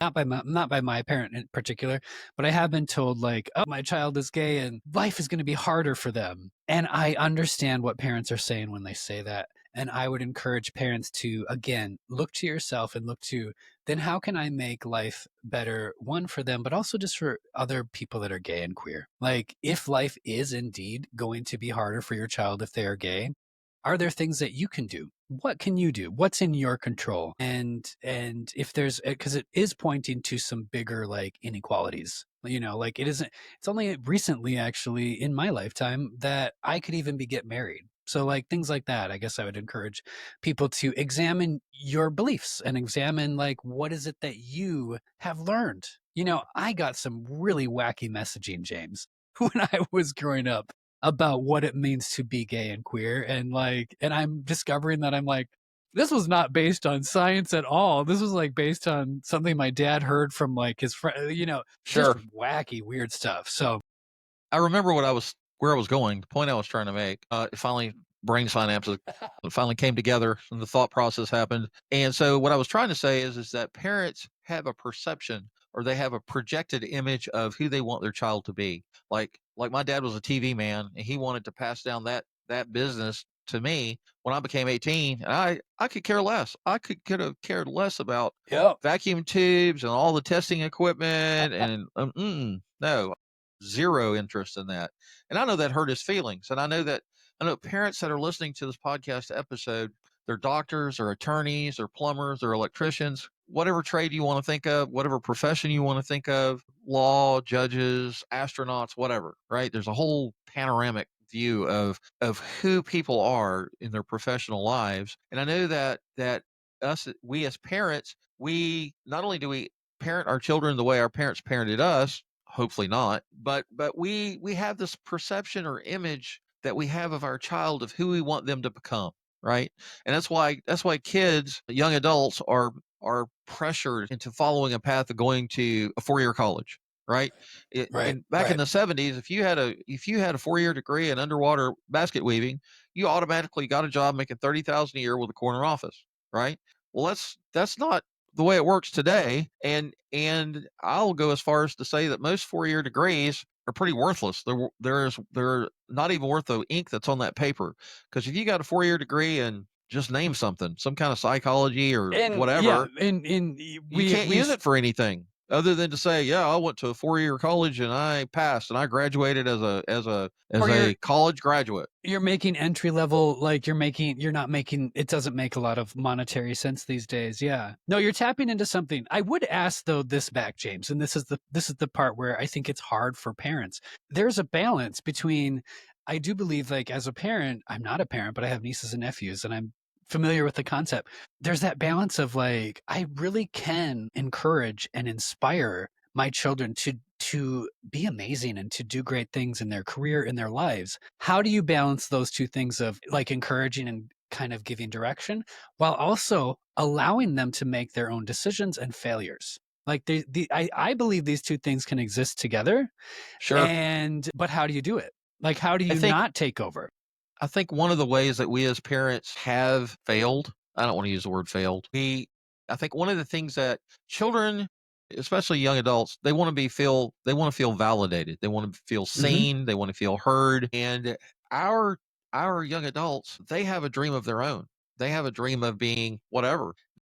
not by my parent in particular, but I have been told like, oh, my child is gay and life is going to be harder for them. And I understand what parents are saying when they say that. And I would encourage parents to, again, look to yourself and look to, then how can I make life better, one for them, but also just for other people that are gay and queer? Like, if life is indeed going to be harder for your child if they are gay, are there things that you can do? What can you do? What's in your control? And if there's, because it is pointing to some bigger like inequalities, like it isn't, it's only recently actually in my lifetime that I could even be get married. So like things like that, I guess I would encourage people to examine your beliefs and examine like what is it that you have learned. I got some really wacky messaging, James, when I was growing up about what it means to be gay and queer. And I'm discovering that I'm like, this was not based on science at all. This was like based on something my dad heard from like his friend, just Sure. wacky, weird stuff. So I remember where I was going, the point I was trying to make. It finally, brain synapses finally came together and the thought process happened. And so what I was trying to say is that parents have a perception or they have a projected image of who they want their child to be. Like my dad was a TV man and he wanted to pass down that business to me when I became 18. And I could care less. Could have cared less about yeah, vacuum tubes and all the testing equipment and no, zero interest in that. And I know that hurt his feelings. And I know parents that are listening to this podcast episode, they're doctors or attorneys or plumbers or electricians, whatever trade you want to think of, whatever profession you want to think of, law, judges, astronauts, whatever, right? There's a whole panoramic view of who people are in their professional lives. And I know that we as parents, we not only do we parent our children the way our parents parented us, hopefully not, but we have this perception or image that we have of our child of who we want them to become, right? And that's why kids, young adults are pressured into following a path of going to a 4-year college, right? right, And back in right. the 70s, if you had a 4-year degree in underwater basket weaving, you automatically got a job making 30,000 a year with a corner office, right? Well, that's not the way it works today. And I'll go as far as to say that most 4-year degrees are pretty worthless. They're not even worth the ink that's on that paper. Because if you got a 4-year degree and just name something, some kind of psychology or And yeah, whatever, and you can't we use it for anything other than to say, yeah, I went to a 4-year college and I passed and I graduated as or a college graduate. you're making entry level, like you're not making, it doesn't make a lot of monetary sense these days. Yeah, no, you're tapping into something. I would ask though this back, James, and this is the part where I think it's hard for parents. There's a balance between, I do believe, like as a parent, I'm not a parent but I have nieces and nephews and I'm familiar with the concept. There's that balance of like, I really can encourage and inspire my children to be amazing and to do great things in their career, in their lives. How do you balance those two things of like encouraging and kind of giving direction while also allowing them to make their own decisions and failures? Like I believe these two things can exist together. Sure. But how do you do it? Like, how do I you think not take over? I think one of the ways that we as parents have failed, I don't want to use the word failed. I think one of the things that children, especially young adults, they want to feel validated. They want to feel Hmm. seen. They want to feel heard. And our, our young adults, they have a dream of their own. They have a dream of being whatever.